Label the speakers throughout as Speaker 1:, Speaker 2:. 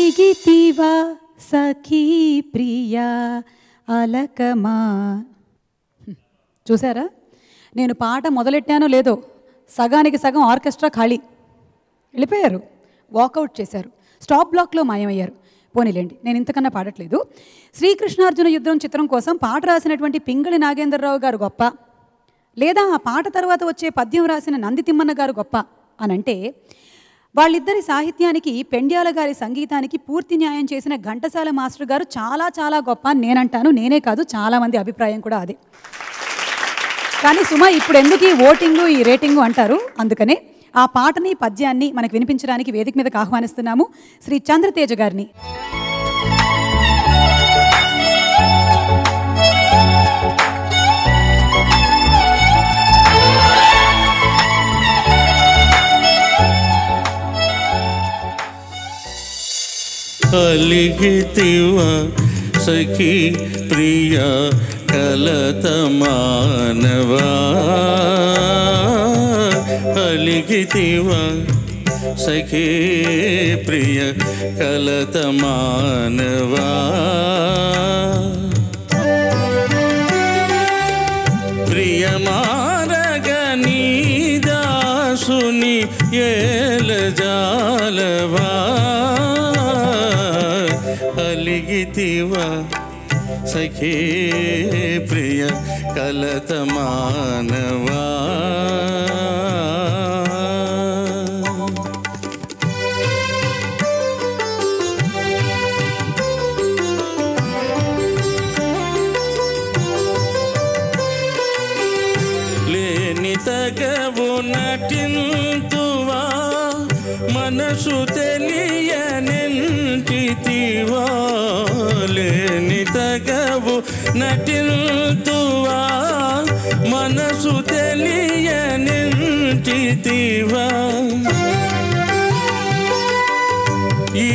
Speaker 1: అలిగితివా సఖీ ప్రియా అలకమా. చూసారా, నేను పాట మొదలెట్టానో లేదో సగానికి సగం ఆర్కెస్ట్రా ఖాళీ, వెళ్ళిపోయారు, వాకౌట్ చేశారు, స్టాప్ బ్లాక్లో మాయమయ్యారు. పోనీలేండి, నేను ఇంతకన్నా పాడట్లేదు. శ్రీకృష్ణార్జున యుద్ధం చిత్రం కోసం పాట రాసినటువంటి పింగళి నాగేంద్రరావు గారు గొప్ప, లేదా ఆ పాట తర్వాత వచ్చే పద్యం రాసిన నంది తిమ్మన్న గారు గొప్ప అనంటే, వాళ్ళిద్దరి సాహిత్యానికి పెండ్యాల గారి సంగీతానికి పూర్తి న్యాయం చేసిన ఘంటసాల మాస్టర్ గారు చాలా చాలా గొప్ప నేనంటాను. నేనే కాదు, చాలామంది అభిప్రాయం కూడా అదే. కానీ సుమా ఇప్పుడు ఎందుకు ఈ ఓటింగు ఈ రేటింగు అంటారు, అందుకనే ఆ పాటని పద్యాన్ని మనకు వినిపించడానికి వేదిక మీదకి ఆహ్వానిస్తున్నాము శ్రీ చంద్రతేజ గారిని.
Speaker 2: అలిగితివా సఖీ ప్రియా కలత మానవా, అలిగితివా సఖీ ప్రియ కలత మానవా. ప్రియమారగనీ దాసుని ఏలజాలవా, అలిగితివా సఖీ ప్రియ కలత మానవా. లేని తగవు నటింతువా, మనసు తెలియనింటివా, లేని తగవు నటింతువా, మనసు తెలియనింటివా. ఈ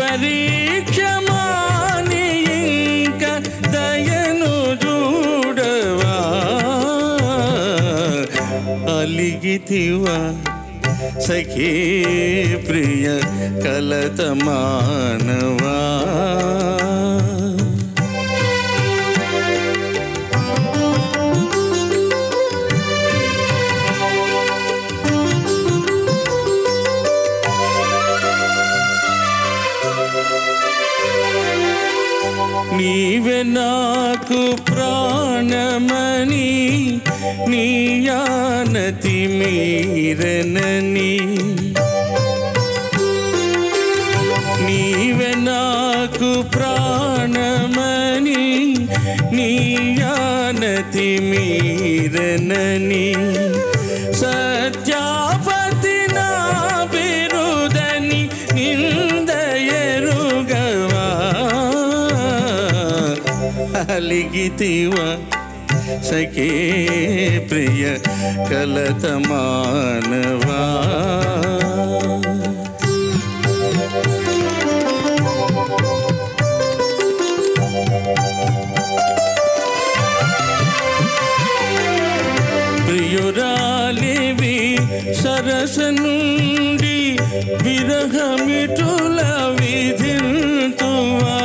Speaker 2: పరీక్ష మాని ఇంక దయను చూడవా, అలిగితివా సఖీ ప్రియ కలత మానవా. నీవే నాకు ప్రాణమని నీయానతి మీరనని, నీవే నాకు ప్రాణమని నీయానతి మీరనని, సత్యాపతి నా బిరుదని నిందయరుగవా, అలిగితివా సఖీ ప్రియ కలత మానవా. ప్రియురాలివి సరస నుండి విరహమిటుల విధింతువా,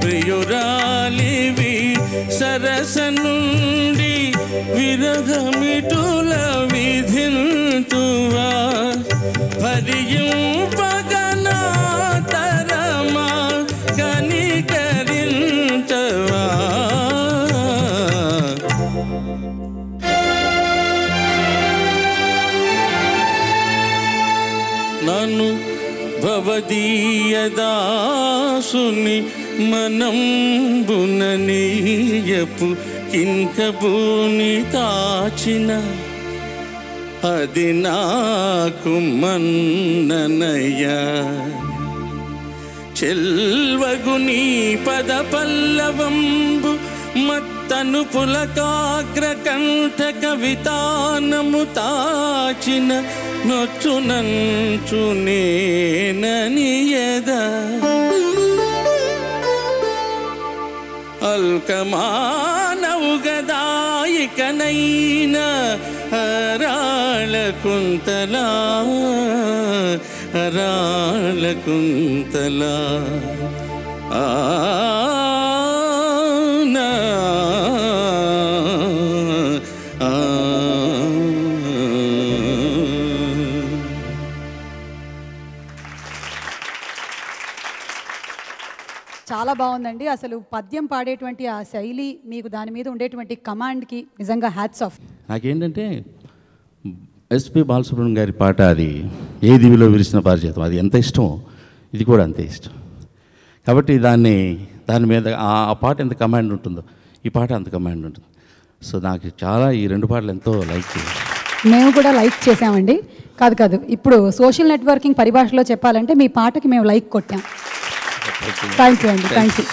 Speaker 2: ప్రియురాలివి సరస నుండి విరహమిటుల విధింతువా, భరింపగనా తరమా కనికరించవా. నన్ను భవదీయదాసుని మనంబుననీయపు కింకబూని తాచిన, అది నాకు మన్ననయ్యా. చెల్వగు నీ పద పల్లవంబు మత్త తను పులకాగ్ర కంఠ కవితానము తాచిన నొచ్చునంచు నేననియద అల్కమానవు గదాయికనైన అరాళ కుంతలా అరాళ కుంతలా ఆనా
Speaker 1: చాలా బాగుందండి. అసలు పద్యం పాడేటువంటి ఆ శైలి, మీకు దాని మీద ఉండేటువంటి కమాండ్కి నిజంగా హ్యాట్స్ ఆఫ్.
Speaker 2: నాకేంటంటే ఎస్పి బాలసుబ్రహ్మణ్యం గారి పాట అది ఏ దివిలో విరిసిన పారిజాతం అది ఎంత ఇష్టమో ఇది కూడా అంతే ఇష్టం. కాబట్టి దాని మీద ఆ పాట ఎంత కమాండ్ ఉంటుందో ఈ పాట అంత కమాండ్ ఉంటుంది. సో నాకు చాలా ఈ రెండు పాటలు ఎంతో లైక్ చేయాలి.
Speaker 1: మేము కూడా లైక్ చేసామండి. కాదు ఇప్పుడు సోషల్ నెట్వర్కింగ్ పరిభాషలో చెప్పాలంటే మీ పాటకి మేము లైక్ కొట్టాం. థ్యాంక్ యూ అండి. Thank you.